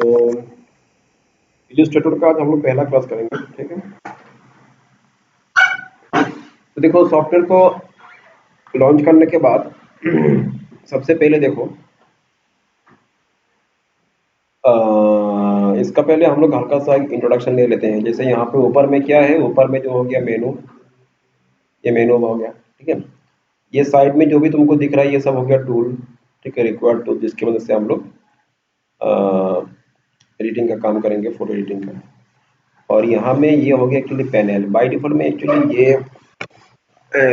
तो इलस्ट्रेटर का आज हम लोग पहला क्लास करेंगे, ठीक है। तो देखो, सॉफ्टवेयर को लॉन्च करने के बाद सबसे पहले देखो, इसका पहले हम लोग हल्का सा इंट्रोडक्शन ले लेते हैं। जैसे यहाँ पे ऊपर में क्या है, ऊपर में जो हो गया मेनू, ये मेनू हो गया, ठीक है। ये साइड में जो भी तुमको दिख रहा है ये सब हो गया टूल, ठीक है, रिक्वायर्ड टूल, जिसकी मदद से हम लोग एडिटिंग का काम करेंगे, फोटो एडिटिंग का। और यहाँ में ये हो गया एक्चुअली पैनल। बाय डिफॉल्ट में एक्चुअली ये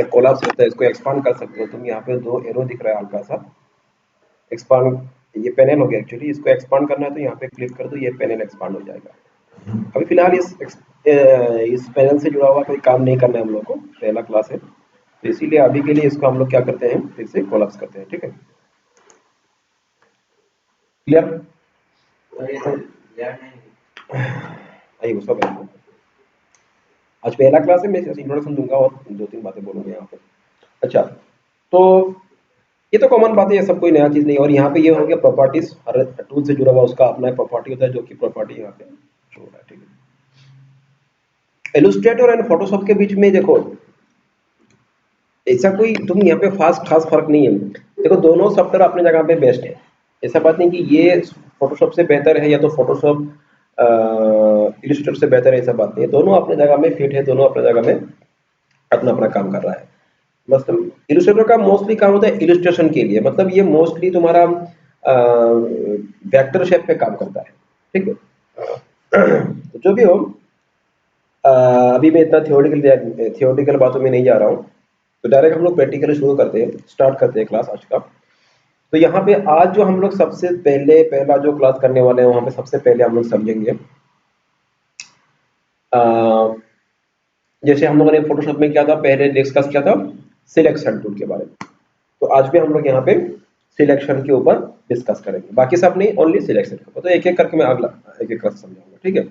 कोलाप्स होता है, इसको एक्सपांड कर सकते हो तुम। यहाँ पे दो एरो दिख रहा है हल्का सा, एक्सपांड, ये पैनल हो गया एक्चुअली। इसको एक्सपांड करना है तो यहाँ पे क्लिक कर दो, ये पैनल एक्सपांड हो जाएगा। अभी फिलहाल इस पैनल से जुड़ा हुआ कोई काम नहीं करना है हम लोग को, पहला क्लास है, तो इसीलिए अभी के लिए इसको हम लोग क्या करते हैं, फिर से कोलाप्स करते हैं, ठीक है। क्लियर? आइए गुस्सा करेंगे। आज पहला क्लास है, मैं इंट्रोडक्शन दूंगा और दो तीन बातें बोलूंगा यहाँ पे। अच्छा, तो ये तो कॉमन बात है, ये सब कोई नया चीज नहीं। और यहाँ पे ये हो गया प्रॉपर्टीज, हर टूल से जुड़ा हुआ उसका अपना प्रॉपर्टी होता है, जो कि प्रॉपर्टी यहाँ पे शो हो रहा है, ठीक है। इलस्ट्रेटर एंड फोटोशॉप के बीच में देखो, ऐसा कोई तुम यहाँ पे खास फर्क नहीं है। देखो, दोनों सॉफ्टवेयर अपने जगह पे बेस्ट है। ऐसा बात नहीं कि ये फोटोशॉप से बेहतर है या तो फोटोशॉप इलस्ट्रेटर से बेहतर है, ऐसा बात नहीं है। दोनों अपने जगह में फिट है, दोनों अपने जगह में अपना अपना काम कर रहा है। मतलब इलस्ट्रेटर का मोस्टली काम होता है इलस्ट्रेशन के लिए, मतलब ये मोस्टली तुम्हारा वेक्टर शेप पे काम करता है, ठीक है। तो जो भी हो, अभी मैं इतना थियोरटिकल बातों में नहीं जा रहा हूँ, तो डायरेक्ट हम लोग प्रैक्टिकली शुरू करते हैं, स्टार्ट करते हैं क्लास आज का। तो यहाँ पे आज जो हम लोग सबसे पहला जो क्लास करने वाले हैं, वहाँ पे सबसे पहले हम लोग समझेंगे, जैसे हम लोगों ने फोटोशॉप में क्या था, पहले डिस्कस किया था सिलेक्शन टूल के बारे में। तो आज भी हम लोग यहाँ पे सिलेक्शन के ऊपर डिस्कस करेंगे, बाकी सब नहीं, ओनली सिलेक्शन के ऊपर। तो एक एक करके मैं अगला एक एक करके समझाऊंगा, ठीक है।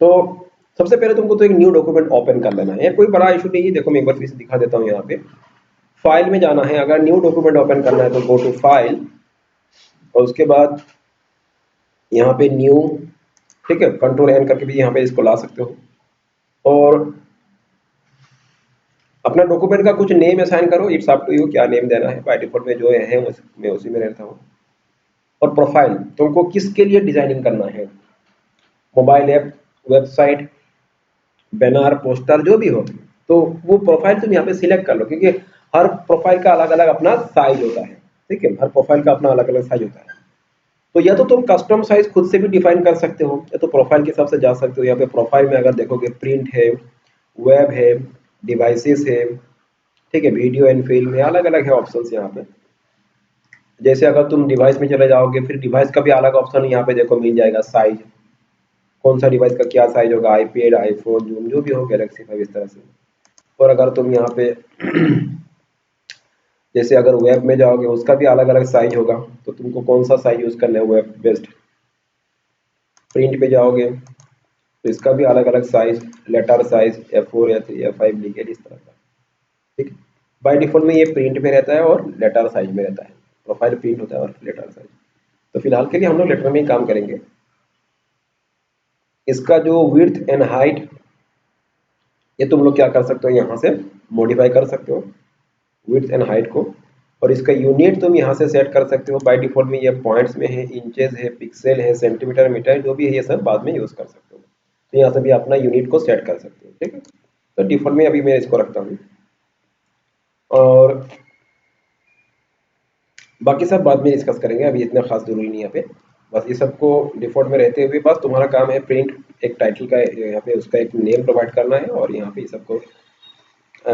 तो सबसे पहले तुमको तो एक न्यू डॉक्यूमेंट ओपन कर लेना है, कोई बड़ा इशू नहीं है। देखो मैं एक बार फिर से दिखा देता हूँ। यहाँ पे फाइल में जाना है, अगर न्यू डॉक्यूमेंट ओपन करना है तो गो टू फाइल, और उसके बाद यहाँ पे न्यू, ठीक है, कंट्रोल एन करके भी यहाँ पे इसको ला सकते हो। और अपना डॉक्यूमेंट का कुछ नेम असाइन करो, इट्स अप टू यू क्या नेम देना है। बाय डिफॉल्ट में जो है मैं उसी में रहता हूँ। और प्रोफाइल तुमको किसके लिए डिजाइनिंग करना है, mobile app, website, banner, poster, जो भी हो, तो वो प्रोफाइल तुम यहाँ पे सिलेक्ट कर लो, क्योंकि हर प्रोफाइल का अलग अलग अपना साइज होता है, ठीक है। हर प्रोफाइल का अपना अलग अलग साइज होता है। तो या तो तुम कस्टम साइज खुद से भी डिफाइन कर सकते हो, या तो प्रोफाइल के हिसाब से जा सकते हो। यहाँ पे प्रोफाइल में अगर देखोगे, प्रिंट है, वेब है, डिवाइसेस है, ठीक है, वीडियो एंड फिल्म है, अलग अलग है ऑप्शंस यहाँ पे। जैसे अगर तुम डिवाइस में चले जाओगे, फिर डिवाइस का भी अलग ऑप्शन यहाँ पे देखो मिल जाएगा, साइज, कौन सा डिवाइस का क्या साइज होगा, आईपैड, आईफोन, जूम, जो भी हो, गैलेक्सी 5, इस तरह से। और अगर तुम यहाँ पे जैसे अगर वेब में जाओगे, उसका भी अलग अलग साइज होगा, तो तुमको कौन सा साइज यूज करना है, वेब बेस्ट। प्रिंट पे जाओगे तो इसका भी अलग अलग size, letter size A4, A3, A5 लिखे, इस तरह का, ठीक है। बाय डिफॉल्ट में ये प्रिंट में रहता है और लेटर साइज में रहता है। प्रोफाइल प्रिंट होता है और लेटर साइज। तो फिलहाल के लिए हम लोग लेटर में ही काम करेंगे। इसका जो विड्थ एंड हाइट, ये तुम लोग क्या कर सकते हो, यहाँ से मॉडिफाई कर सकते हो विड्थ एंड हाइट को। और इसका यूनिट तुम यहाँ से सेट कर सकते हो। बाय डिफॉल्ट में ये पॉइंट्स में है, इंचेस है, पिक्सल है, सेंटीमीटर, मीटर, जो भी है ये सब बाद में यूज कर सकते हो। तो यहाँ से भी अपना यूनिट को सेट कर सकते हो, ठीक है। तो डिफॉल्ट में अभी मैं इसको रखता हूँ, और बाकी सब बाद में डिस्कस करेंगे, अभी इतना खास जरूरी नहीं है यहाँ पे। बस ये सबको डिफॉल्ट में रहते हुए बस तुम्हारा काम है प्रिंट एक टाइटल का, यहाँ पे उसका एक नेम प्रोवाइड करना है, और यहाँ पे ये सबको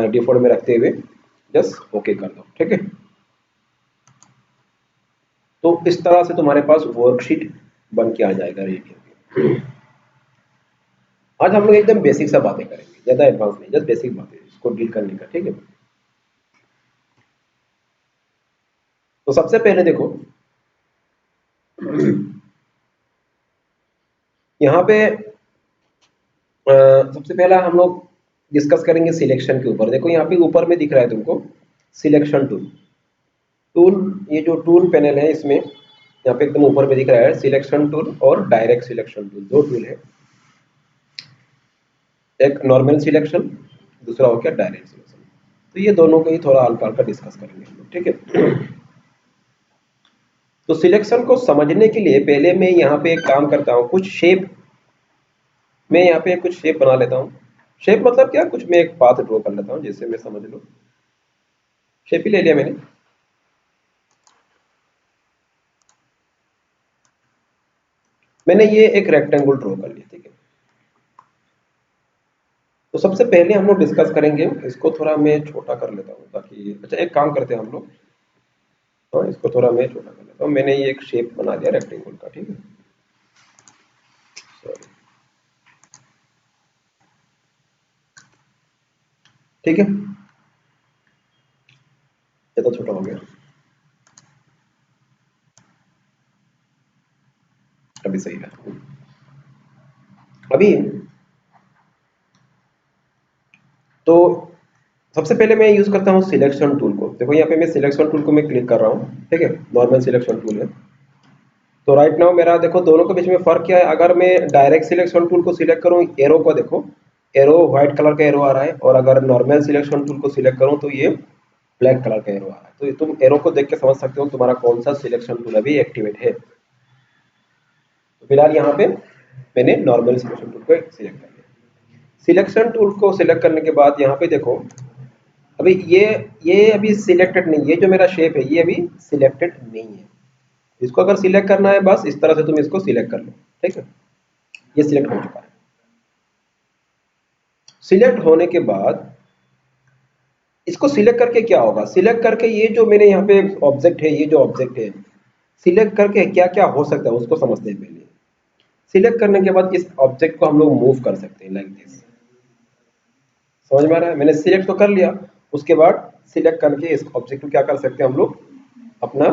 डिफॉल्ट में रखते हुए जस्ट ओके कर दो, ठीक है। तो इस तरह से तुम्हारे पास वर्कशीट बन के आ जाएगा रेडी। आज हम लोग एकदम बेसिक सा बातें करेंगे, ज्यादा एडवांस नहीं, जस्ट बेसिक बातें इसको डील करने का, ठीक है। तो सबसे पहले देखो, यहाँ पे सबसे पहला हम लोग डिस्कस करेंगे सिलेक्शन के ऊपर। देखो यहाँ पे ऊपर में दिख रहा है तुमको सिलेक्शन टूल। ये जो टूल पैनल है, इसमें यहाँ पे एकदम ऊपर में दिख रहा है सिलेक्शन टूल और डायरेक्ट सिलेक्शन टूल, दो टूल है, एक नॉर्मल सिलेक्शन, दूसरा हो गया डायरेक्ट सिलेक्शन। तो ये दोनों को ही थोड़ा हल्का हल्का डिस्कस करेंगे हम लोग, ठीक है। तो सिलेक्शन को समझने के लिए पहले मैं यहाँ पे एक काम करता हूँ, कुछ शेप, मैं यहाँ पे कुछ शेप बना लेता हूँ। शेप मतलब क्या, कुछ मैं एक पाथ ड्रॉ कर लेता हूँ जिससे मैं समझ लूँ। शेप ही ले लिया मैंने। मैंने ये एक रेक्टेंगल ड्रॉ कर लिया, ठीक है। तो सबसे पहले हम लोग डिस्कस करेंगे, इसको थोड़ा मैं छोटा कर लेता हूँ ताकि, अच्छा एक काम करते हैं हम लोग, हाँ इसको थोड़ा मैं छोटा कर लेता हूँ। मैंने ये एक शेप बना दिया रेक्टेंगल का, ठीक है। सॉरी, ठीक है, ये तो छोटा हो गया। अभी सही है। अभी तो सबसे पहले मैं यूज करता हूँ सिलेक्शन टूल को। देखो यहाँ पे मैं सिलेक्शन टूल को मैं क्लिक कर रहा हूँ, ठीक है, नॉर्मल सिलेक्शन टूल है। तो राइट नाउ मेरा देखो दोनों के बीच में फर्क क्या है, अगर मैं डायरेक्ट सिलेक्शन टूल को सिलेक्ट करूँ, एरो को देखो, एरो व्हाइट कलर का एरो आ रहा है, और अगर नॉर्मल सिलेक्शन टूल को सिलेक्ट करूँ तो ये ब्लैक कलर का एरो आ रहा है। तो ये तुम एरो को देख के समझ सकते हो तुम्हारा कौन सा सिलेक्शन टूल अभी एक्टिवेट है। तो फिलहाल यहाँ पे मैंने नॉर्मल सिलेक्शन टूल को सिलेक्ट कर लिया। सिलेक्शन टूल को सिलेक्ट करने के बाद यहाँ पे देखो, अभी ये अभी सिलेक्टेड नहीं, ये जो मेरा शेप है ये अभी सिलेक्टेड नहीं है। इसको अगर सिलेक्ट करना है बस इस तरह से तुम इसको सिलेक्ट कर लो, ठीक है। ये सिलेक्ट हो चुका है। सिलेक्ट होने के बाद इसको सिलेक्ट करके क्या होगा, सिलेक्ट करके ये जो मेरे यहाँ पे ऑब्जेक्ट है, ये जो ऑब्जेक्ट है, सिलेक्ट करके क्या क्या हो सकता है उसको समझते हैं पहले। सिलेक्ट करने के बाद इस ऑब्जेक्ट को हम लोग मूव कर सकते हैं लाइक दिस। समझ में आ रहा है, मैंने सिलेक्ट तो कर लिया, उसके बाद सिलेक्ट करके इस ऑब्जेक्ट को क्या कर सकते हैं हम लोग, अपना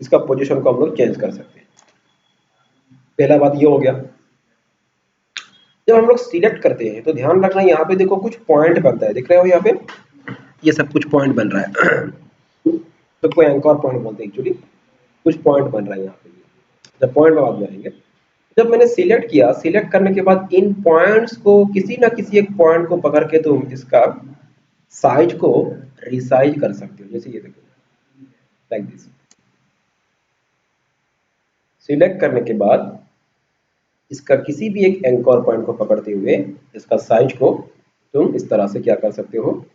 इसका पोजीशन को हम लोग चेंज कर सकते हैं। पहला बात ये हो गया। जब हम लोग सिलेक्ट करते हैं तो ध्यान रखना, यहाँ पे देखो कुछ पॉइंट बनता है, दिख रहे हो यहाँ पे, ये सब कुछ पॉइंट बन रहा है। तो कोई एंकर पॉइंट बोलते हैं एक्चुअली, कुछ पॉइंट बन रहा है यहाँ पे, जब पॉइंट में बाद में आएंगे। जब मैंने सिलेक्ट किया, सिलेक्ट करने के बाद इन पॉइंट्स को किसी ना किसी एक पॉइंट को पकड़ के तुम इसका साइज को रिसाइज कर सकते हो। जैसे ये देखो लाइक दिस। सिलेक्ट करने के बाद इसका किसी भी एक एंकर पॉइंट को पकड़ते हुए इसका साइज को तुम इस तरह से क्या कर सकते हो,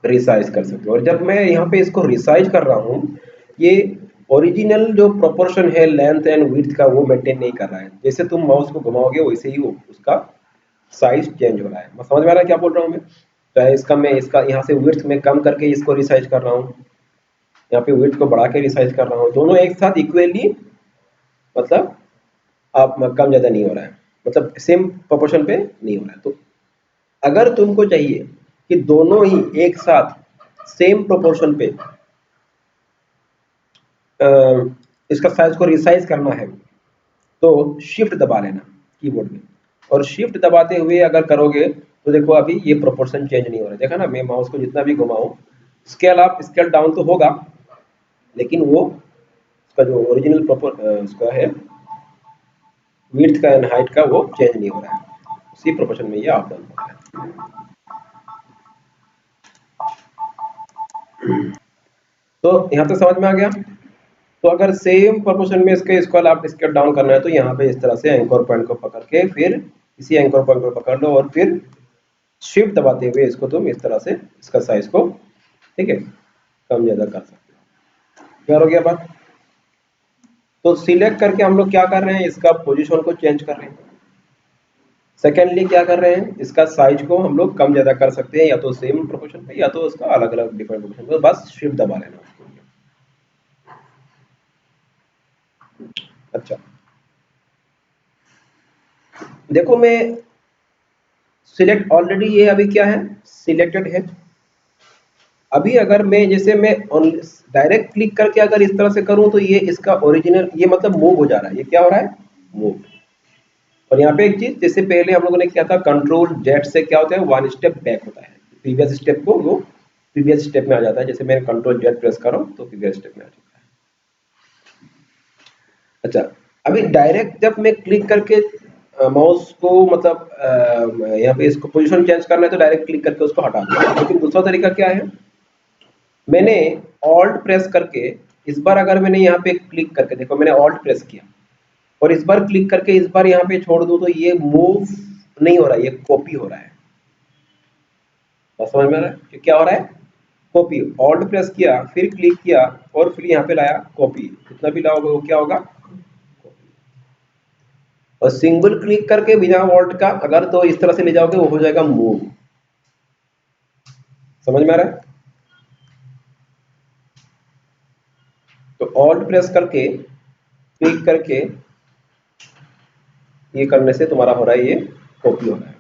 रिसाइज कर सकते हो। और जब मैं यहाँ पे इसको रिसाइज कर रहा हूँ, ये ओरिजिनल जो प्रोपोर्शन है लेंथ एंड विड्थ का वो मेंटेन नहीं कर रहा है। जैसे तुम माउस को घुमाओगे वैसे ही उसका साइज चेंज हो रहा है। मैं समझ में आ रहा है क्या बोल रहा हूँ मैं। चाहे इसका मैं इसका यहाँ से विड्थ में कम करके इसको रिसाइज कर रहा हूँ, यहाँ पे विड्थ को बढ़ा के रिसाइज कर रहा हूँ, दोनों एक साथ इक्वली, मतलब आप कम ज्यादा नहीं हो रहा है, मतलब सेम प्रोपोर्शन पे नहीं हो रहा है। तो अगर तुमको चाहिए कि दोनों ही एक साथ सेम प्रोपोर्शन पे इसका साइज को रिसाइज करना है तो शिफ्ट दबा लेना कीबोर्ड में, और शिफ्ट दबाते हुए अगर करोगे तो देखो अभी ये प्रोपोर्शन चेंज नहीं हो रहा है। देखा ना, मैं माउस को जितना भी घुमाऊं, स्केल अप स्केल डाउन तो होगा, लेकिन वो उसका जो ओरिजिनल उसका है विड्थ का एंड हाइट का वो चेंज नहीं हो रहा है, उसी प्रोपोर्शन में ये अप डाउन हो रहा है। तो यहाँ तक समझ में आ गया। तो अगर सेम प्रोपोर्शन में इसके स्केल अप स्केल डाउन करना है तो यहाँ पे इस तरह से एंकर पॉइंट को पकड़ के फिर इसी एंकर पॉइंट को पकड़ लो और फिर शिफ्ट दबाते हुए इसको तुम इस तरह से इसका साइज को, ठीक है, कम ज्यादा कर सकते हो। क्लियर हो गया बात। तो सिलेक्ट करके हम लोग क्या कर रहे हैं, इसका पोजीशन को चेंज कर रहे हैं। सेकेंडली क्या कर रहे हैं, इसका साइज को हम लोग कम ज्यादा कर सकते हैं, या तो सेम प्रोपोर्शन पे या तो उसका अलग अलग डिफरेंट प्रोपोर्शन पे, बस शिफ्ट दबा लेना उसको। अच्छा देखो, मैं सिलेक्ट ऑलरेडी ये अभी क्या है, सिलेक्टेड है। अभी अगर मैं जैसे मैं डायरेक्ट क्लिक करके अगर इस तरह से करूं तो ये इसका ओरिजिनल, ये मतलब मूव हो जा रहा है, ये क्या हो रहा है, मूव। और यहाँ पे एक चीज, जैसे पहले हम लोगों ने किया था कंट्रोल जेड से क्या होता है, वन स्टेप बैक होता है, प्रीवियस स्टेप को वो प्रीवियस स्टेप में आ जाता है। जैसे मैं कंट्रोल जेड प्रेस कर रहा हूँ तो प्रीवियस स्टेप में आ जाता है। अच्छा, अभी डायरेक्ट जब मैं क्लिक करके माउस को मतलब यहाँ पे इसको पोजीशन चेंज करना है तो डायरेक्ट क्लिक करके उसको हटा दो। लेकिन दूसरा तरीका क्या है, मैंने ऑल्ट प्रेस करके इस बार अगर मैंने यहाँ पे क्लिक करके देखो मैंने ऑल्ट प्रेस किया और इस बार क्लिक करके इस बार यहाँ पे छोड़ दूं तो ये मूव नहीं हो रहा है, ये कॉपी हो रहा है। बात समझ में आ रहा है कि क्या हो रहा है? कॉपी। ऑल्ट प्रेस किया फिर क्लिक किया और फिर यहाँ पे लाया कॉपी, जितना भी लाओगे वो क्या होगा? और सिंगल क्लिक करके बिना ऑल्ट का अगर तो इस तरह से ले जाओगे वो हो जाएगा मूव। समझ में आ रहा है? तो ऑल्ट प्रेस करके क्लिक करके ये करने से तुम्हारा हो रहा है, ये कॉपी हो रहा है।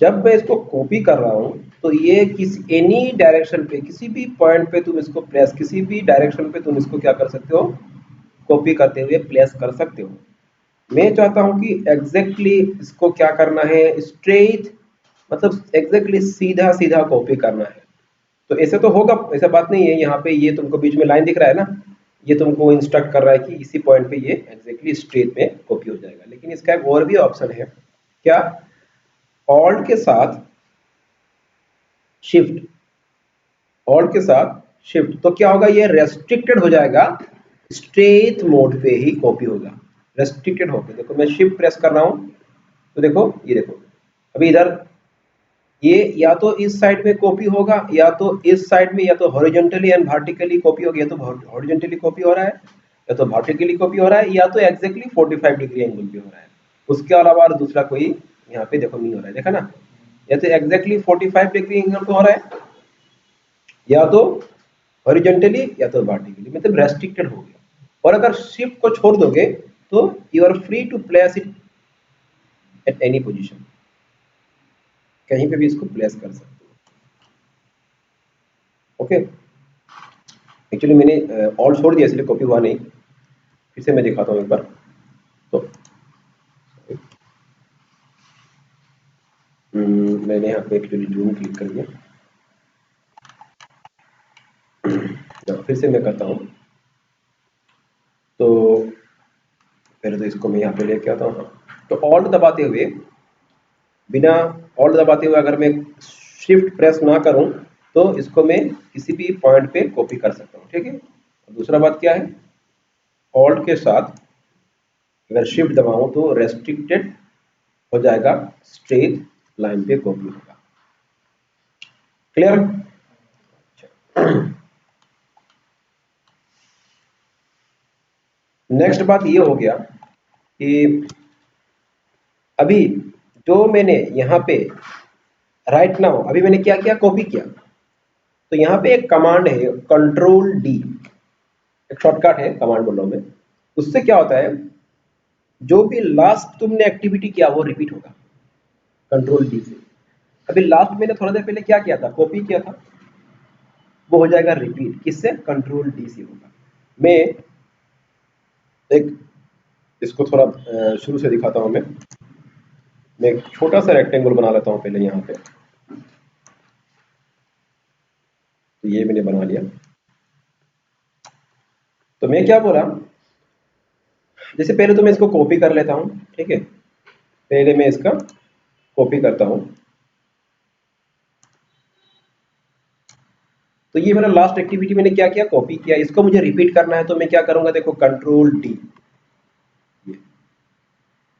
जब मैं इसको कॉपी कर रहा हूं तो ये किसी एनी डायरेक्शन पे किसी भी पॉइंट पे तुम इसको प्लेस, किसी भी डायरेक्शन पे तुम इसको क्या कर सकते हो? कॉपी करते हुए प्लेस कर सकते हो। मैं चाहता हूं कि एग्जैक्टली इसको क्या करना है, स्ट्रेट मतलब एग्जैक्टली सीधा सीधा कॉपी करना है। तो ऐसे तो होगा, ऐसा बात नहीं है। यहाँ पे ये तुमको बीच में लाइन दिख रहा है ना, ये तुमको इंस्ट्रक्ट कर रहा है कि इसी पॉइंट पे ये एग्जैक्टली स्ट्रेट में कॉपी हो जाएगा। लेकिन इसका एक और भी ऑप्शन है, क्या? ऑल्ट के साथ शिफ्ट, ऑल्ट के साथ शिफ्ट, तो क्या होगा? ये रेस्ट्रिक्टेड हो जाएगा, स्ट्रेट मोड पे ही कॉपी होगा। रेस्ट्रिक्टेड होकर देखो मैं शिफ्ट प्रेस कर रहा हूं तो देखो, ये देखो अभी इधर ये या तो इस साइड में कॉपी होगा या तो इस साइड में, या तो हॉरिजॉन्टली एंड वर्टिकली कॉपी होगी, या तो हॉरिजॉन्टली कॉपी हो रहा है या तो वर्टिकली कॉपी हो रहा है या तो एग्जैक्टली 45 डिग्री एंगल पे हो रहा है। उसके अलावा और दूसरा कोई यहाँ पे देखो नहीं हो रहा है, देखा ना? या तो एग्जैक्टली 45 डिग्री एंगल पे हो रहा है या तो हॉरिजॉन्टली या तो वर्टिकली, मतलब रेस्ट्रिक्टेड हो गया। और अगर शिफ्ट को छोड़ दोगे तो you are free to place it at any position, कहीं पे भी इसको प्लेस कर सकते हो। ओके, एक्चुअली मैंने ऑल छोड़ दिया इसलिए कॉपी हुआ नहीं। फिर से मैं दिखाता हूँ एक बार। तो मैंने यहाँ पे एक्चुअली जूम क्लिक कर दिया। तो फिर से मैं करता हूँ, तो पहले तो इसको मैं यहाँ पे लेके आता हूँ। तो ऑल्ट दबाते हुए, बिना ऑल्ट दबाते हुए अगर मैं शिफ्ट प्रेस ना करूँ तो इसको मैं किसी भी पॉइंट पे कॉपी कर सकता हूँ। ठीक है। दूसरा बात क्या है, ऑल्ट के साथ अगर शिफ्ट दबाऊं तो रेस्ट्रिक्टेड हो जाएगा, स्ट्रेट लाइन पे कॉपी होगा। क्लियर? नेक्स्ट बात ये हो गया कि अभी जो मैंने यहाँ पे राइट नाउ अभी मैंने क्या किया, कॉपी किया। तो यहाँ पे एक कमांड है कंट्रोल डी, एक शॉर्टकट है, कमांड बोल रहा हूं मैं। उससे क्या होता है, जो भी लास्ट तुमने एक्टिविटी किया वो रिपीट होगा कंट्रोल डी से। अभी लास्ट मैंने थोड़ा देर पहले क्या किया था, कॉपी किया था, वो हो जाएगा रिपीट, किससे? कंट्रोल डी से होगा। मैं एक इसको थोड़ा शुरू से दिखाता हूं। मैं एक छोटा सा रेक्टेंगल बना लेता हूं पहले यहाँ पे। तो ये मैंने बना लिया। तो मैं क्या बोला, जैसे पहले तो मैं इसको कॉपी कर लेता हूं। ठीक है, पहले मैं इसका कॉपी करता हूं। तो ये मेरा लास्ट एक्टिविटी मैंने क्या किया, कॉपी किया। इसको मुझे रिपीट करना है तो मैं क्या करूंगा, देखो कंट्रोल डी।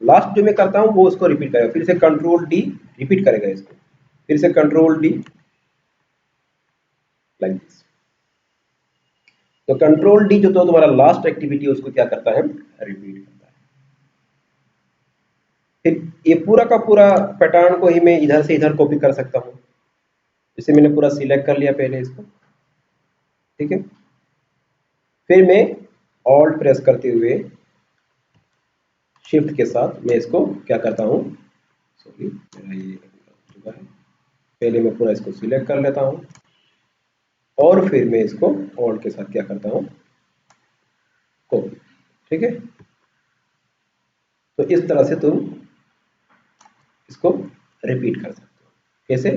लास्ट जो मैं करता हूं वो उसको रिपीट करेगा, फिर से कंट्रोल डी रिपीट करेगा इसको, फिर से कंट्रोल डी, लाइक दिस। तो कंट्रोल डी जो तो तुम्हारा लास्ट एक्टिविटी है उसको क्या करता है, रिपीट करता है। फिर ये पूरा का पूरा पैटर्न को ही मैं इधर से इधर कॉपी कर सकता हूं। जैसे मैंने पूरा सिलेक्ट कर लिया पहले इसको। ठीक है, फिर मैं ऑल्ट प्रेस करते हुए शिफ्ट के साथ मैं इसको क्या करता हूं, सॉरी मेरा ये हो चुका है। पहले मैं पूरा इसको सिलेक्ट कर लेता हूं और फिर मैं इसको ऑल्ट के साथ क्या करता हूं, कॉपी। ठीक है, तो इस तरह से तुम इसको रिपीट कर सकते हो। कैसे?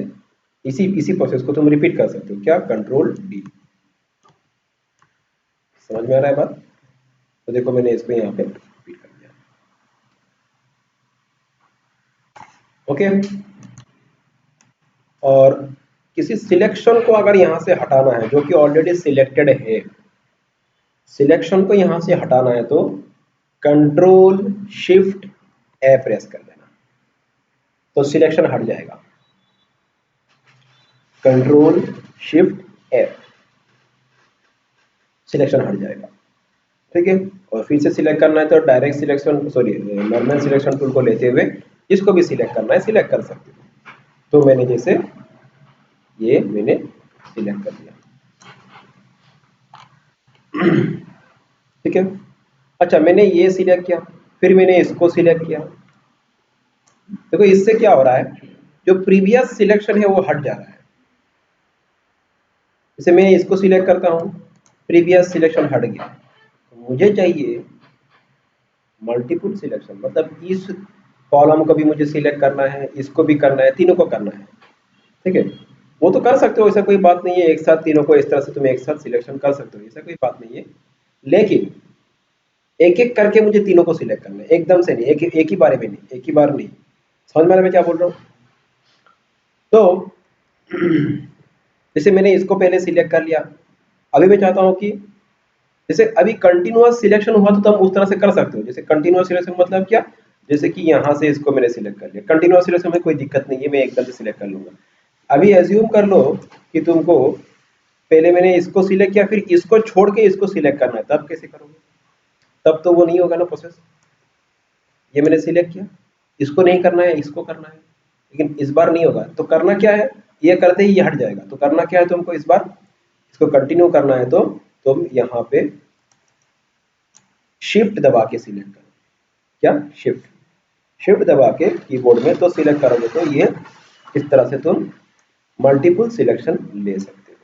इसी प्रोसेस को तुम रिपीट कर सकते हो, क्या? Control D. समझ में आ रहा है बात? तो देखो मैंने इसको यहाँ पे रिपीट कर दिया। ओके, और किसी सिलेक्शन को अगर यहाँ से हटाना है जो कि ऑलरेडी सिलेक्टेड है, सिलेक्शन को यहाँ से हटाना है तो कंट्रोल शिफ्ट ए प्रेस कर देना, तो सिलेक्शन हट जाएगा। कंट्रोल शिफ्ट ए, सिलेक्शन हट जाएगा। ठीक है, और फिर से सिलेक्ट करना है तो direct selection, sorry normal selection tool को लेते हुए इसको भी सिलेक्ट करना है, सिलेक्ट कर सकते हो। तो मैंने जैसे ये मैंने सिलेक्ट कर दिया। ठीक है, अच्छा मैंने ये सिलेक्ट किया, फिर मैंने इसको सिलेक्ट किया। देखो इससे क्या हो रहा है, जो प्रीवियस सिलेक्शन है वो हट जा रहा है। जैसे मैं इसको सिलेक्ट करता हूं, प्रीवियस सिलेक्शन हट गया, तो मुझे चाहिए मल्टीपल सिलेक्शन, मतलब इस कॉलम को भी मुझे सिलेक्ट करना है, इसको भी करना है, तीनों को करना है। ठीक है, वो तो कर सकते हो, ऐसा कोई बात नहीं है, एक साथ तीनों को इस तरह से तुम एक साथ सिलेक्शन कर सकते हो, ऐसा कोई बात नहीं है। लेकिन एक एक करके मुझे तीनों को सिलेक्ट करना है, एकदम से नहीं, एक ही बारे में नहीं, एक ही बार नहीं। समझ में आ रहा है मैं क्या बोल रहा हूँ? तो जैसे मैंने इसको पहले सिलेक्ट कर लिया, अभी मैं चाहता हूँ कि जैसे अभी कंटिन्यूअस सिलेक्शन हुआ तो तुम उस तरह से कर सकते हो। जैसे कंटिन्यूअस सिलेक्शन मतलब क्या, जैसे कि यहाँ से इसको मैंने सिलेक्ट कर लिया, कंटिन्यूअस सिलेक्शन में कोई दिक्कत नहीं है, मैं एकदम से सिलेक्ट कर लूंगा। अभी एज्यूम कर लो कि तुमको पहले मैंने इसको सिलेक्ट किया, फिर इसको छोड़ के इसको सिलेक्ट करना है, तब कैसे करोगे? तब तो वो नहीं होगा ना प्रोसेस। ये मैंने सिलेक्ट किया, इसको नहीं करना है, इसको करना है, लेकिन इस बार नहीं होगा। तो करना क्या है, ये करते ही ये हट जाएगा। तो करना क्या है तुमको, इस बार इसको कंटिन्यू करना है तो तुम यहाँ पे शिफ्ट दबा के सिलेक्ट करो। क्या, शिफ्ट, शिफ्ट दबा के कीबोर्ड में तो सिलेक्ट करोगे तो ये इस तरह से तुम मल्टीपल सिलेक्शन ले सकते हो।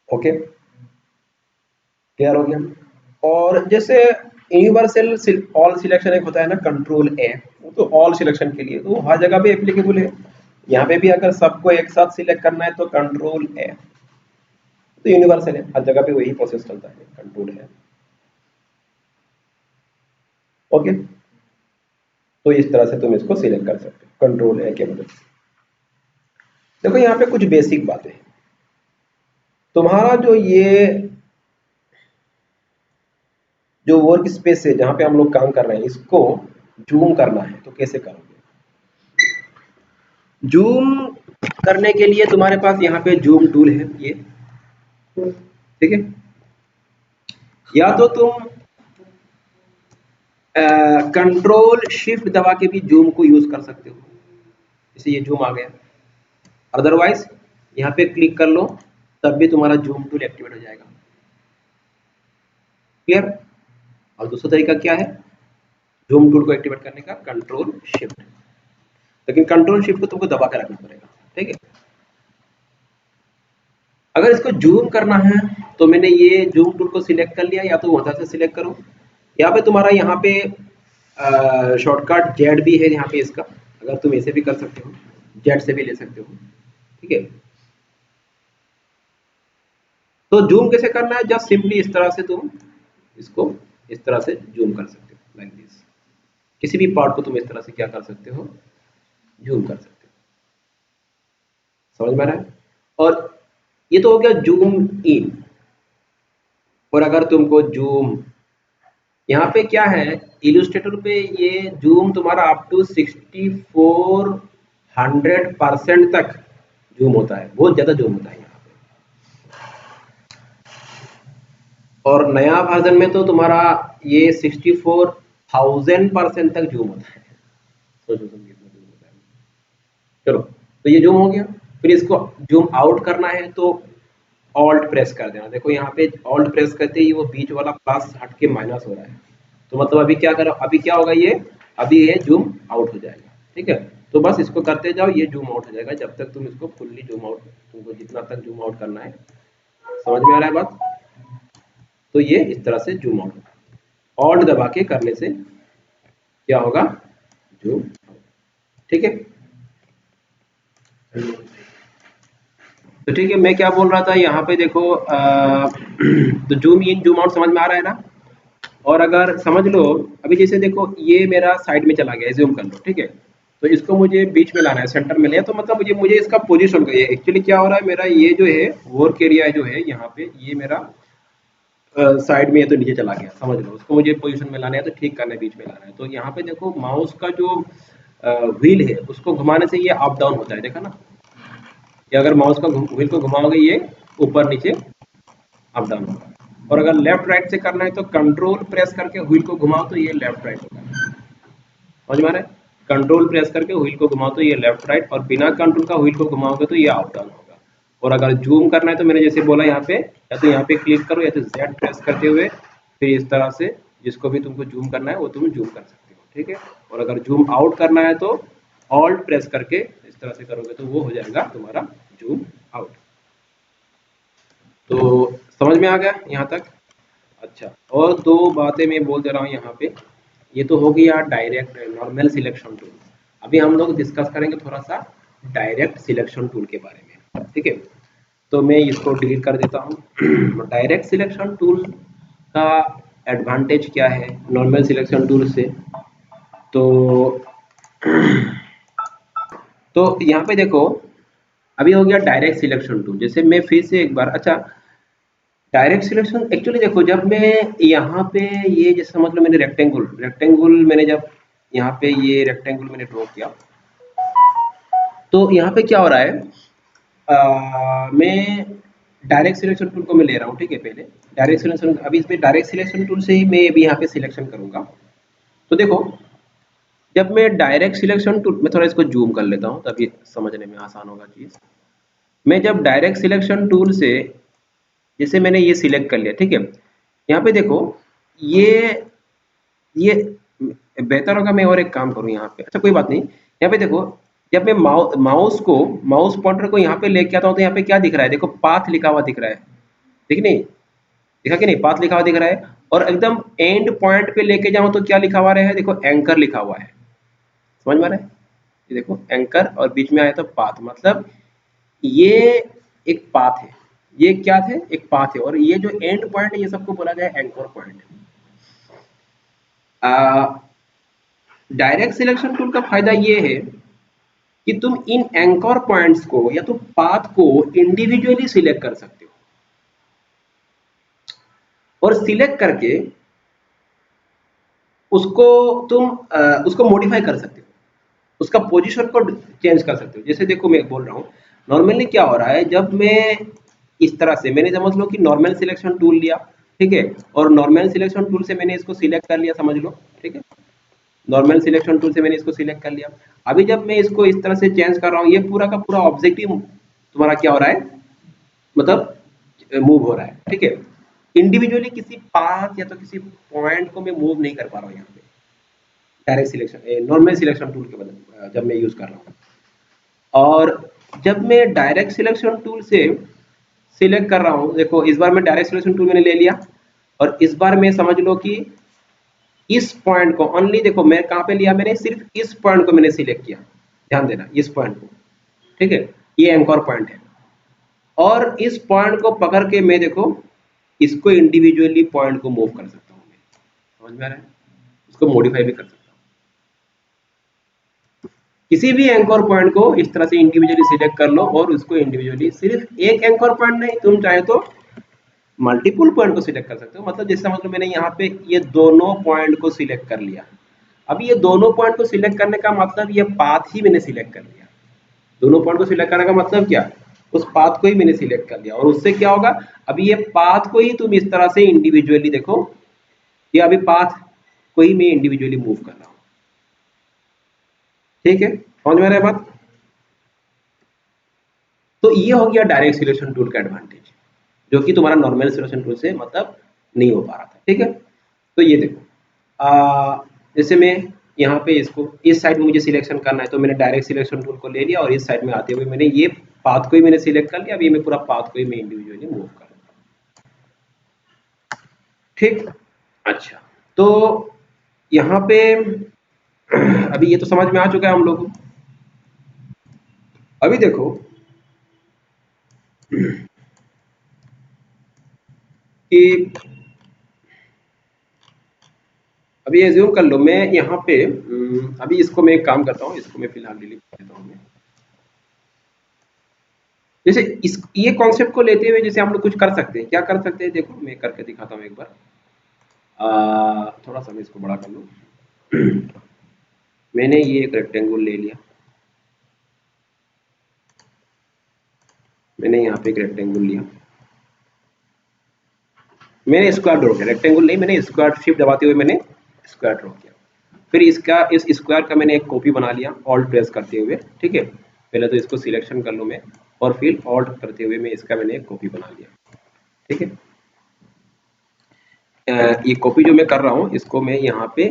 ओके, क्लियर हो गया? और जैसे यूनिवर्सल ऑल सिलेक्शन एक होता है ना, कंट्रोल ए, वो तो ऑल सिलेक्शन के लिए, तो हर जगह पे एप्लीकेबल है। यहाँ पे भी अगर सबको एक साथ सिलेक्ट करना है तो कंट्रोल ए, तो यूनिवर्सल है, हर जगह पे वही प्रोसेस चलता है, कंट्रोल है। ओके, तो इस तरह से तुम इसको सिलेक्ट कर सकते हो कंट्रोल ए के मदद से। देखो यहाँ पे कुछ बेसिक बातें हैं। तुम्हारा जो वर्क स्पेस है जहां पे हम लोग काम कर रहे हैं, इसको जूम करना है तो कैसे करोगे? जूम करने के लिए तुम्हारे पास यहाँ पे जूम टूल है ये, ठीक है। या तो तुम कंट्रोल शिफ्ट दबा के भी जूम को यूज कर सकते हो, जैसे ये जूम आ गया। अदरवाइज यहाँ पे क्लिक कर लो, तब भी तुम्हारा जूम टूल एक्टिवेट हो जाएगा। क्लियर? और दूसरा तरीका क्या है जूम टूल को एक्टिवेट करने का, कंट्रोल शिफ्ट। लेकिन कंट्रोल शिफ्ट को तुमको दबा के रखना पड़ेगा, ठीक है। अगर इसको जूम करना है तो मैंने ये जूम टूल को सिलेक्ट कर लिया, या तो उधर से सिलेक्ट करो, यहाँ पे तुम्हारा यहाँ पे शॉर्टकट जेड भी है यहाँ पे इसका, अगर तुम ऐसे भी कर सकते हो, जेड से भी ले सकते हो, ठीक है। तो जूम कैसे करना है, जस्ट सिंपली इस तरह से तुम इसको इस तरह से जूम कर सकते हो, लाइक दिस। किसी भी पार्ट को तुम इस तरह से क्या कर सकते हो, जूम कर सकते हो। समझ में आ रहा है? और ये तो हो गया जूम इन। और अगर तुमको जूम, यहाँ पे क्या है इलस्ट्रेटर पे, ये जूम तुम्हारा अप टू 6400% तक जूम होता है, बहुत ज्यादा जूम होता है यहाँ पे। और नया वर्जन में तो तुम्हारा ये 64,000% तक जूम होता है। सोचो तुम कितना जूम होता है। चलो, तो ये जूम हो गया। फिर इसको जूम आउट करना है तो ऑल्ट प्रेस कर देना। देखो यहाँ पे ऑल्ट प्रेस करते ही वो बीच वाला प्लस हट के माइनस हो रहा है, तो मतलब अभी क्या करो, अभी क्या होगा, ये अभी ये जूम आउट हो जाएगा, ठीक है। तो बस इसको करते जाओ, ये जूम आउट हो जाएगा जब तक तुम इसको फुल्ली जूम आउट, तुमको जितना तक जूम आउट करना है। समझ में आ रहा है बात? तो ये इस तरह से जूम आउट, ऑल्ट दबा के करने से क्या होगा, जूम, ठीक है। तो ठीक है, मैं क्या बोल रहा था यहाँ पे देखो तो जूम इन जूम आउट समझ में आ रहा है ना। और अगर समझ लो, अभी जैसे देखो ये मेरा साइड में चला गया, ज़ूम कर लो, ठीक है। तो इसको मुझे बीच में लाना है, सेंटर में लिया, तो मतलब मुझे मुझे इसका पोजीशन चाहिए। एक्चुअली क्या हो रहा है, मेरा ये जो है वर्क एरिया जो है यहाँ पे, ये मेरा साइड में है तो नीचे चला गया, समझ लो। उसको मुझे पोजीशन में लाना है, तो ठीक करना है, बीच में लाना है। तो यहाँ पे देखो माउस का जो व्हील है उसको घुमाने से ये अप डाउन होता है, देखा ना। कि अगर माउस का व्हील को घुमाओगे ये ऊपर नीचे अप डाउन होगा। और अगर लेफ्ट राइट से करना है तो कंट्रोल प्रेस करके व्हील को घुमाओ तो ये लेफ्ट राइट होगा, समझ में आ रहा है। कंट्रोल प्रेस करके व्हील को घुमाओ तो ये लेफ्ट राइट, और बिना कंट्रोल का व्हील को घुमाओगे तो ये अप डाउन होगा। और अगर जूम करना है तो मैंने जैसे बोला यहाँ पे, या तो यहाँ पे क्लिक करो या तो जेड प्रेस करते हुए फिर इस तरह से जिसको भी तुमको जूम करना है वो तुम जूम कर सकते हो, ठीक है। और अगर जूम आउट करना है तो ऑल्ट प्रेस करके इस तरह से करोगे तो वो हो जाएगा तुम्हारा जूम आउट। तो समझ में आ गया यहाँ तक। अच्छा, और दो बातें मैं बोल दे रहा हूँ यहाँ पे। ये तो हो गया डायरेक्ट नॉर्मल सिलेक्शन टूल। अभी हम लोग डिस्कस करेंगे थोड़ा सा डायरेक्ट सिलेक्शन टूल के बारे में, ठीक है। तो मैं इसको डिलीट कर देता हूँ। डायरेक्ट सिलेक्शन टूल का एडवांटेज क्या है नॉर्मल सिलेक्शन टूल से। तो यहाँ पे देखो, अभी हो गया डायरेक्ट सिलेक्शन टूल। जैसे मैं फिर से एक बार, अच्छा, डायरेक्ट सिलेक्शन एक्चुअली देखो, जब मैं यहाँ पे ये जैसे समझ लो मैंने रेक्टेंगल रेक्टेंगल मैंने जब यहाँ पे ये रेक्टेंगल मैंने ड्रॉ किया, तो यहाँ पे क्या हो रहा है, मैं डायरेक्ट सिलेक्शन टूल को मैं ले रहा हूँ, ठीक है। पहले डायरेक्ट सिलेक्शन, अभी इसमें डायरेक्ट सिलेक्शन टूल से ही मैं अभी यहाँ पे सिलेक्शन करूंगा। तो देखो, जब मैं डायरेक्ट सिलेक्शन टूल, मैं थोड़ा इसको जूम कर लेता हूँ तभी समझने में आसान होगा चीज। मैं जब डायरेक्ट सिलेक्शन टूल से, जैसे मैंने ये सिलेक्ट कर लिया, ठीक है। यहाँ पे देखो, ये ये बेहतर होगा मैं और एक काम करूँ यहाँ पे, अच्छा कोई बात नहीं। यहाँ पे देखो, जब मैं माउस पॉइंटर को यहाँ पे लेके आता हूँ तो यहाँ पे क्या दिख रहा है, देखो पाथ लिखा हुआ दिख रहा है, ठीक नहीं, दिखा कि नहीं, पाथ लिखा हुआ दिख रहा है। और एकदम एंड पॉइंट पे लेके जाऊँ तो क्या लिखा हुआ है, देखो एंकर लिखा हुआ है, समझ में आ रहा है। ये देखो एंकर और बीच में आया तो पाथ, मतलब ये एक पाथ है, ये क्या थे, एक पाथ है। और ये जो एंड पॉइंट है ये सबको बोला गया anchor point. Direct selection tool का फायदा ये है कि तुम इन एंकर पॉइंट्स को या तो पाथ को इंडिविजुअली सिलेक्ट कर सकते हो, और सिलेक्ट करके उसको तुम उसको मॉडिफाई कर सकते हो, उसका पोजीशन को चेंज कर सकते हो। जैसे देखो मैं बोल रहा हूँ, नॉर्मली क्या हो रहा है, जब मैं इस तरह से, मैंने समझ लो कि नॉर्मल सिलेक्शन टूल लिया, ठीक है। और नॉर्मल सिलेक्शन टूल से मैंने इसको सिलेक्ट कर लिया, समझ लो, ठीक है। नॉर्मल सिलेक्शन टूल से मैंने इसको सिलेक्ट कर लिया। अभी जब मैं इसको इस तरह से चेंज कर रहा हूँ, ये पूरा का पूरा ऑब्जेक्टिव तुम्हारा क्या हो रहा है, मतलब मूव हो रहा है, ठीक है। इंडिविजुअली किसी पाथ या तो किसी पॉइंट को मैं मूव नहीं कर पा रहा हूँ यहाँ पे direct selection normal selection tool के बदले जब मैं यूज कर रहा हूँ। और जब मैं डायरेक्ट सिलेक्शन टूल से सिलेक्ट कर रहा हूँ, देखो इस बार मैं डायरेक्ट सिलेक्शन टूल मैंने ले लिया, और इस बार मैं समझ लो कि इस पॉइंट को ओनली, देखो मैं कहाँ पे लिया, मैंने सिर्फ इस पॉइंट को मैंने सिलेक्ट किया, ध्यान देना इस पॉइंट को, ठीक है। ये एंकर पॉइंट है, और इस पॉइंट को पकड़ के मैं देखो इसको इंडिविजुअली पॉइंट को मूव कर सकता हूँ मैं, समझ में आ रहा है। इसको मॉडिफाई भी कर सकता हूँ, किसी भी एंकर पॉइंट को इस तरह से इंडिविजुअली सिलेक्ट कर लो, और उसको इंडिविजुअली, सिर्फ एक एंकर पॉइंट नहीं, तुम चाहे तो मल्टीपल पॉइंट को सिलेक्ट कर सकते हो। मतलब जैसे मतलब मैंने यहाँ पे ये दोनों पॉइंट को सिलेक्ट कर लिया। अभी ये दोनों पॉइंट को सिलेक्ट करने का मतलब ये पाथ ही मैंने सिलेक्ट कर लिया। दोनों पॉइंट को सिलेक्ट करने का मतलब क्या, उस पाथ को ही मैंने सिलेक्ट कर लिया। और उससे क्या होगा, अभी ये पाथ को ही तुम इस तरह से इंडिविजुअली देखो, ये अभी पाथ को ही मैं इंडिविजुअली मूव कर रहा हूँ, ठीक है, समझ में आ रहा है बात। तो ये हो गया डायरेक्ट सिलेक्शन टूल का एडवांटेज, जो कि तुम्हारा नॉर्मल सिलेक्शन टूल से मतलब नहीं हो पा रहा था, ठीक है। तो ये देखो, जैसे मैं यहाँ पे इसको इस साइड में मुझे सिलेक्शन करना है, तो मैंने डायरेक्ट सिलेक्शन टूल को ले लिया, और इस साइड में आते हुए मैंने ये पाथ को ही मैंने सिलेक्ट कर लिया। अभी मैं पूरा पाथ को ही मैं इंडिविजुअली मूव कर रहा हूँ, ठीक। अच्छा, तो यहाँ पे अभी ये तो समझ में आ चुका है हम लोग को। अभी देखो, कि अभी एज्यूम कर लो मैं यहाँ पे अभी इसको मैं एक काम करता हूँ, इसको मैं फिलहाल डिलीट कर देता हूँ मैं। जैसे इस ये कॉन्सेप्ट को लेते हुए जैसे हम लोग कुछ कर सकते हैं, क्या कर सकते हैं देखो मैं करके दिखाता हूँ एक बार। थोड़ा सा मैं इसको बड़ा कर लूँ। मैंने ये एक रेक्टेंगल ले लिया, मैंने यहाँ पे एक रेक्टेंगल लिया, मैंने स्क्वायर ड्रॉ किया, रेक्टेंगल नहीं मैंने स्क्वायर शिफ्ट दबाते हुए मैंने स्क्वायर ड्रॉ किया। फिर इसका इस स्क्वायर का मैंने एक कॉपी बना लिया ऑल्ट प्रेस करते हुए, ठीक है। पहले तो इसको सिलेक्शन कर लूँ मैं और फिर ऑल्ट करते हुए मैं इसका मैंने एक कॉपी बना लिया, ठीक है। ये कॉपी जो मैं कर रहा हूँ इसको मैं यहाँ पे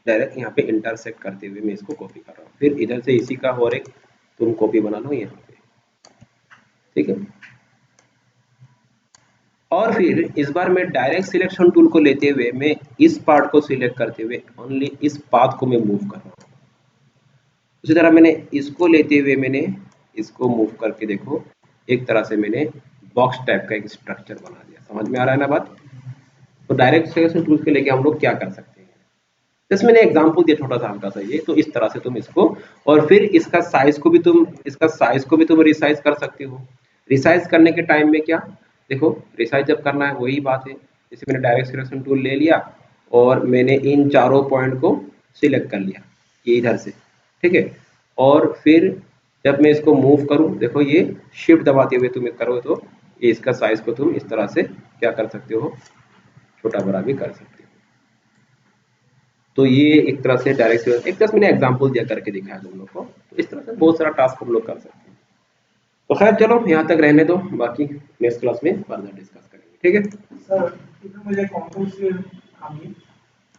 डायरेक्ट यहाँ पे इंटरसेक्ट करते हुए मैं इसको कॉपी कर रहा हूँ। फिर इधर से इसी का और एक तुम कॉपी बना लो यहाँ पे, ठीक है। और फिर इस बार मैं डायरेक्ट सिलेक्शन टूल को लेते हुए मैं इस पार्ट को सिलेक्ट करते हुए ओनली इस पाथ को मैं मूव कर रहा हूँ। उसी तरह मैंने इसको लेते हुए मैंने इसको मूव करके देखो एक तरह से मैंने बॉक्स टाइप का एक स्ट्रक्चर बना दिया। समझ में आ रहा है ना बात? तो डायरेक्ट सिलेक्शन टूल्स के लेके हम लोग क्या कर सकते हैं, जैसे मैंने एग्जांपल दिया छोटा सा हल्का सा ये, तो इस तरह से तुम इसको और फिर इसका साइज को भी तुम रिसाइज कर सकते हो। रिसाइज करने के टाइम में क्या देखो, रिसाइज जब करना है वही बात है, जैसे मैंने डायरेक्ट सिलेक्शन टूल ले लिया और मैंने इन चारों पॉइंट को सिलेक्ट कर लिया ये इधर से, ठीक है। और फिर जब मैं इसको मूव करूं देखो ये शिफ्ट दबाते हुए तुम करो तो ये इसका साइज को तुम इस तरह से क्या कर सकते हो, छोटा बड़ा भी कर सकते हो। तो ये एक तरह से डायरेक्ट एक तरह से मैंने एग्जांपल दिया करके दिखाया तुम लोग को। तो इस तरह से बहुत सारा टास्क हम लोग कर सकते हैं। तो खैर चलो यहाँ तक रहने दो, बाकी नेक्स्ट क्लास में फर्दर डिस्कस करेंगे, ठीक है। सर, मुझे कौन कौन से